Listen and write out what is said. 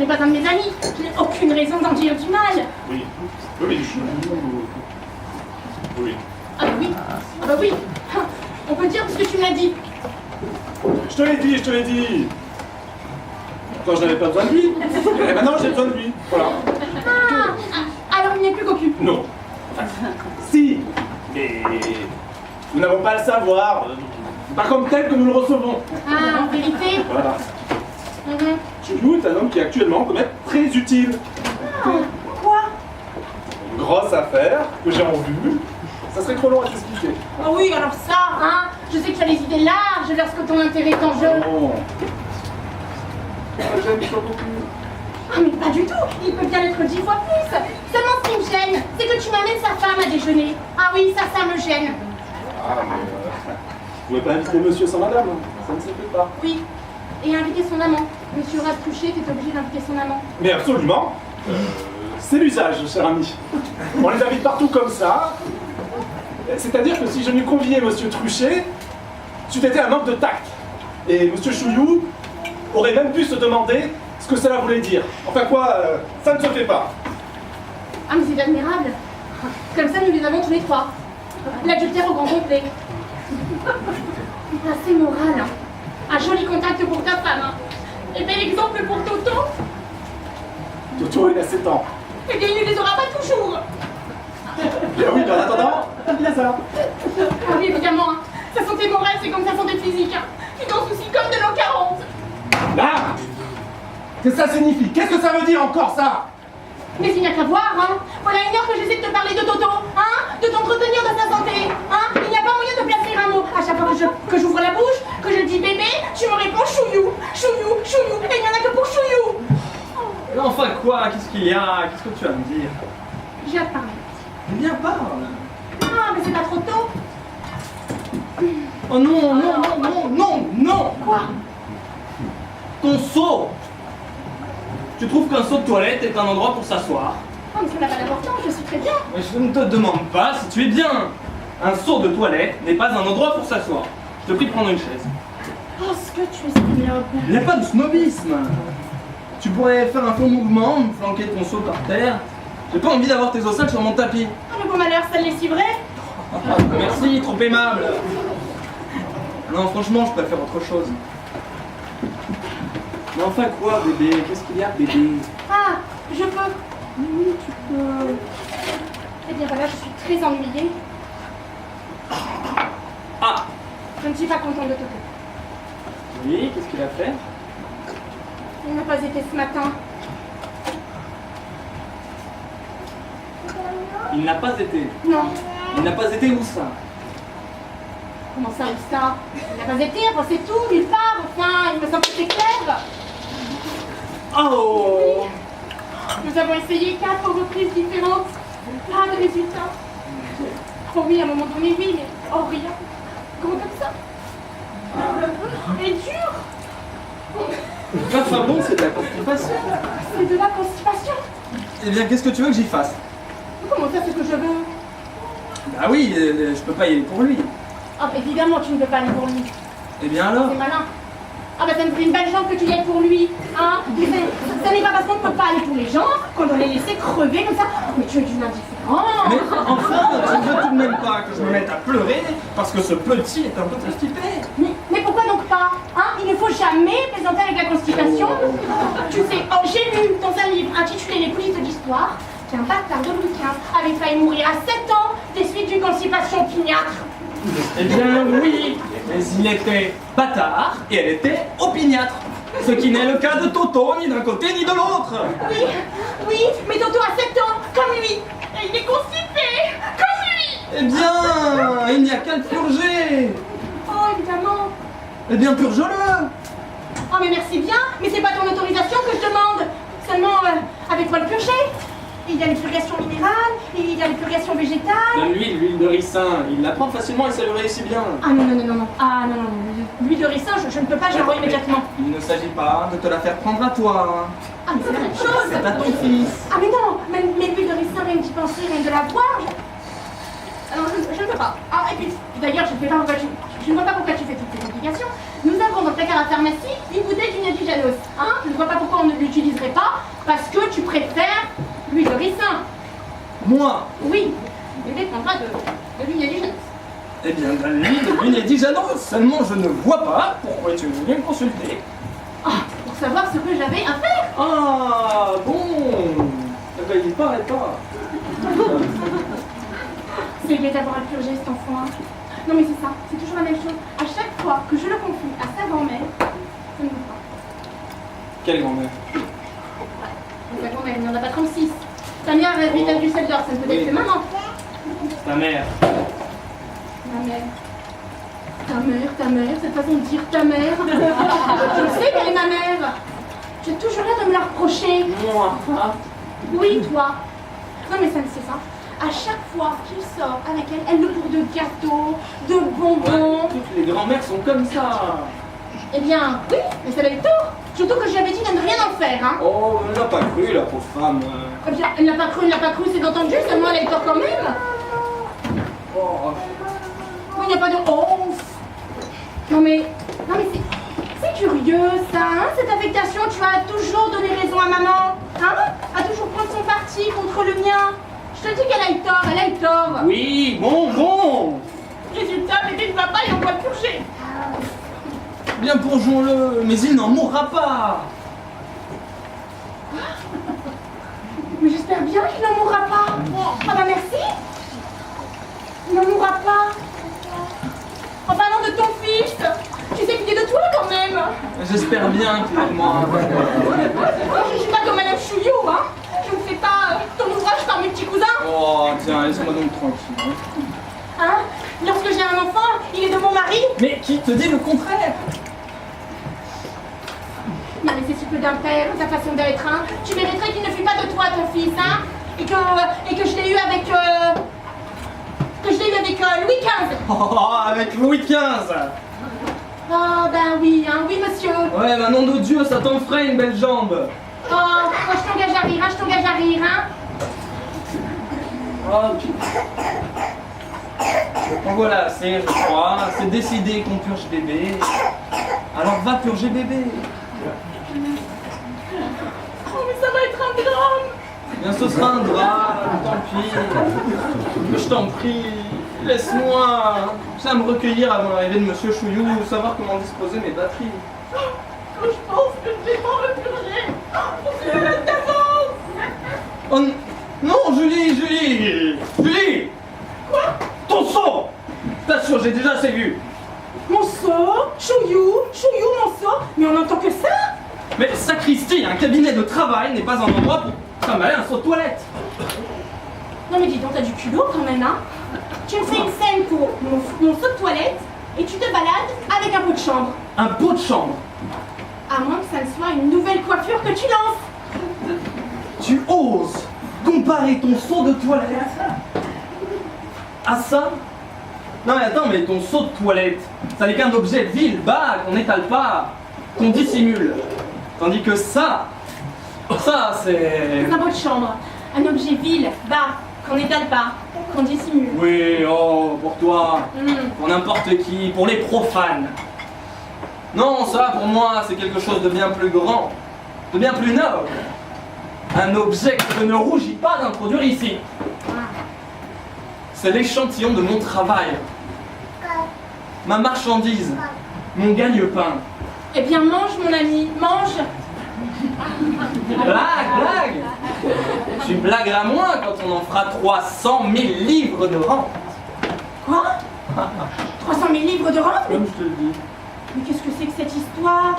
n'est pas un de mes amis. Je n'ai aucune raison d'en dire du mal. Oui, oui, oui. Ah bah oui, ah bah oui. On peut dire ce que tu m'as dit. Je te l'ai dit, je te l'ai dit. Quand je n'avais pas besoin de lui, et maintenant j'ai besoin de lui. Voilà. Alors il n'est plus cocu. Non. Enfin, si. Mais nous n'avons pas à le savoir. Pas comme tel que nous le recevons. Ah, en vérité. Voilà. Mhm. Chouchou est un homme qui actuellement peut être très utile. Quoi? Une grosse affaire que j'ai en vue. Ça serait trop long à t'expliquer. Ah oui, alors ça, hein. Je sais que tu as les idées larges lorsque ton intérêt est en jeu. Non. J'aime ça beaucoup. Ah mais pas du tout. Il peut bien être 10 fois plus. Seulement ce qui me gêne, c'est que tu m'amènes sa femme à déjeuner. Ah oui, ça me gêne. Ah, mais vous pouvez pas inviter monsieur sans madame. Ça ne se fait pas. Oui. Et inviter son amant. Monsieur Rastouché, t'es obligé d'inviter son amant. Mais absolument. C'est l'usage, cher ami. On les invite partout comme ça. C'est-à-dire que si je n'eus convié monsieur Truchet, c'eût été un manque de tact. Et monsieur Chouillou aurait même pu se demander ce que cela voulait dire. Enfin quoi, ça ne se fait pas. Ah mais c'est admirable. Comme ça, nous les avons tous les trois. L'adultère au grand complet. Assez moral. Hein. Un joli contact pour ta femme. Hein. Et bel exemple pour Toto. Toto, il a 7 ans. Eh bien, il ne les aura pas toujours. Bien oui, mais en attendant, il a ça. Ah oui, évidemment. Hein. Sa santé morale, c'est comme sa santé physique. Hein. Tu t'en soucies comme de l'an 40. Là, qu'est-ce que ça signifie? Qu'est-ce que ça veut dire encore ça? Mais il n'y a qu'à voir, hein. Voilà 1 heure que j'essaie de te parler de Toto, hein, de t'entretenir de sa santé, hein. Il n'y a pas moyen de placer un mot. À chaque fois que j'ouvre la bouche, que je dis bébé, tu me réponds chouillou, chouillou, chouillou. Et il n'y en a que pour chouillou. Mais enfin quoi? Qu'est-ce qu'il y a? Qu'est-ce que tu vas me dire? J'ai hâte de parler. Mais viens, parle. Ah, mais c'est pas trop tôt. Oh non, non, non, non, non, non. Quoi? Ton seau. Tu trouves qu'un seau de toilette est un endroit pour s'asseoir? Oh, mais ça n'a pas d'importance, je suis très bien. Mais je ne te demande pas si tu es bien. Un seau de toilette n'est pas un endroit pour s'asseoir. Je te prie de prendre une chaise. Oh, ce que tu es snob. Il n'y a pas de snobisme. Tu pourrais faire un faux mouvement, flanquer ton seau par terre. J'ai pas envie d'avoir tes os sales sur mon tapis. Ah, le beau malheur, ça le lessiverait. Merci, trop aimable. Non, franchement, je préfère autre chose. Mais enfin quoi, bébé? Qu'est-ce qu'il y a, bébé? Ah, je peux. Oui, tu peux. Eh bien voilà, je suis très ennuyée. Ah! Je ne suis pas contente de Toto. Oui, qu'est-ce qu'il a fait? Il n'a pas été ce matin. Il n'a pas été. Non. Il n'a pas été où ça? Comment ça, où ça? Il n'a pas été, enfin c'est tout, nulle part, enfin, il me semble que c'est clair. Oh! Nous avons essayé 4 reprises différentes. Pas de résultat. Oh oui, à un moment donné, oui, mais oh rien. Comment comme ça? Elle est dure. Enfin bon, c'est de la constipation. C'est de la constipation. Eh bien, qu'est-ce que tu veux que j'y fasse? Comment ça, c'est ce que je veux? Ah oui, je peux pas y aller pour lui. Ah, évidemment, tu ne peux pas aller pour lui. Eh bien alors? C'est malin. Ah bah ça me fait une belle jambe que tu y ailles pour lui, hein. Mais ça n'est pas parce qu'on ne peut pas aller pour les gens qu'on doit les laisser crever comme ça. Mais tu es d'une indifférence. Mais enfin, tu ne veux tout de même pas que je me mette à pleurer parce que ce petit est un peu constipé. Mais pourquoi donc pas, hein? Il ne faut jamais plaisanter avec la constipation. Tu sais, oh, j'ai lu dans un livre intitulé Les coulisses de l'histoire qu'un bâtard de Louis XV avait failli mourir à 7 ans des suites d'une constipation opiniâtre. Eh bien oui, mais il était bâtard et elle était opiniâtre. Ce qui n'est le cas de Toto, ni d'un côté ni de l'autre. Oui, oui, mais Toto a 7 ans, comme lui. Et il est constipé, comme lui. Eh bien, il n'y a qu'à le purger. Oh, évidemment. Eh bien, purge-le. Oh, mais merci bien, mais c'est pas ton autorisation que je demande. Seulement, avec quoi le purger? Il y a les purgations minérales, il y a les purgations végétales. Donne-lui l'huile de ricin, il la prend facilement et ça lui réussit bien. Ah non, non, non, non, non. Ah non, non, non. L'huile de ricin, je ne peux pas, je l'envoie immédiatement. Il ne s'agit pas de te la faire prendre à toi. Ah, mais c'est la même chose. C'est à ton fils. Ah, mais non, mais l'huile de ricin, rien d'y penser, rien de la voir. Alors, je ne peux pas. Ah, et puis, d'ailleurs, je ne sais pas pourquoi je Je ne vois pas pourquoi tu fais toutes ces complications. Nous avons dans le placard à pharmacie une bouteille d'huile Janos. Hein? Je ne vois pas pourquoi on ne l'utiliserait pas, parce que tu préfères l'huile de ricin. Moi? Oui, bébé prendra de l'huile Janos. Eh bien, de l'huile Janos. Seulement, je ne vois pas pourquoi tu veux me consulter. Ah, pour savoir ce que j'avais à faire. Ah, bon. Eh ben, il paraît pas. C'est qu'il est d'abord à purger cet enfant. Hein. Non mais c'est ça, c'est toujours la même chose. À chaque fois que je le confie à sa grand-mère, ça ne goûte pas. Quelle grand-mère? Sa grand-mère, il n'y en a pas 36. Ta mère vit à Düsseldorf, ça ne peut être que maman. Ta mère. Ma mère. Ta mère, cette façon de dire ta mère. Je sais qu'elle est ma mère. Tu as toujours l'air de me la reprocher. Moi? Oui, toi. Non mais ça ne c'est ça. À chaque fois qu'il sort avec elle, elle le court de gâteaux, de bonbons. Ouais, toutes les grand-mères sont comme ça. Eh bien, oui, mais ça avait tort. Surtout que j'avais dit de ne rien en faire, hein. Oh, elle n'a pas cru, la pauvre femme. Eh bien, elle n'a pas cru, c'est entendu, seulement elle a eu tort quand même. Oh. Oui, il n'y a pas de oh. Non mais c'est curieux ça, hein, cette affectation. Tu as toujours donné raison à maman, hein. À toujours prendre son parti contre le mien. Je te dis qu'elle a eu tort, elle a eu tort. Oui, bon. Résultat, bébé ne va pas et on va purger. Bien purgeons-le, mais il n'en mourra pas. Mais j'espère bien qu'il n'en mourra pas. Ah bah merci. Il n'en mourra pas. En parlant de ton fils, tu sais qu'il est de toi quand même. J'espère bien qu'il est de moi. Je ne suis pas comme Madame Chouillou, hein. Je ne fais pas ton ouvrage par mes petits cousins. Oh, tiens, laisse-moi donc tranquille. Hein? Lorsque j'ai un enfant, il est de mon mari. Mais qui te dit le contraire? Non mais c'est ce peu d'un père, ta façon d'être, hein. Tu mériterais qu'il ne fût pas de toi ton fils, hein. Et que je l'ai eu avec... Louis XV. Oh, avec Louis XV. Oh ben oui, hein, oui monsieur. Ouais, bah nom de Dieu, ça t'en ferait une belle jambe. Oh, je t'engage à rire, hein. Oh. Bon voilà, je crois, c'est décidé qu'on purge bébé. Alors va purger bébé. Oh mais ça va être un drame. Bien, ce sera un drap, tant pis. Mais je t'en prie, laisse-moi. Ça me recueillir avant l'arrivée de Monsieur Chouillou, savoir comment disposer mes batteries. Quand je pense que je vais pas me purger, je vais mettre d'avance. Oh non, Julie. Quoi? Ton seau. T'assures, j'ai déjà assez vu. Mon seau? Chouillou, mon seau? Mais on entend que ça? Mais sacristi, un cabinet de travail n'est pas un endroit pour trimballer un seau de toilette. Non mais dis donc, t'as du culot quand même, hein. Tu me fais une scène pour mon seau de toilette et tu te balades avec un pot de chambre. Un pot de chambre. À moins que ça ne soit une nouvelle coiffure que tu lances. Tu oses comparer ton seau de toilette à ça? Non mais attends, mais ton seau de toilette, ça n'est qu'un objet vil, bas, qu'on n'étale pas, qu'on dissimule. Tandis que ça c'est... Un pot de chambre, un objet vil, bas, qu'on n'étale pas, qu'on dissimule. Oui, oh, pour toi, pour n'importe qui, pour les profanes. Non, ça, pour moi, c'est quelque chose de bien plus grand, de bien plus noble. Un objet que je ne rougis pas d'introduire ici. C'est l'échantillon de mon travail. Ma marchandise, mon gagne-pain. Eh bien mange mon ami, mange. Blague. Tu blagueras moins quand on en fera 300 000 livres de rente. Quoi? 300 000 livres de rente? Comme je te le dis. Mais qu'est-ce que c'est que cette histoire?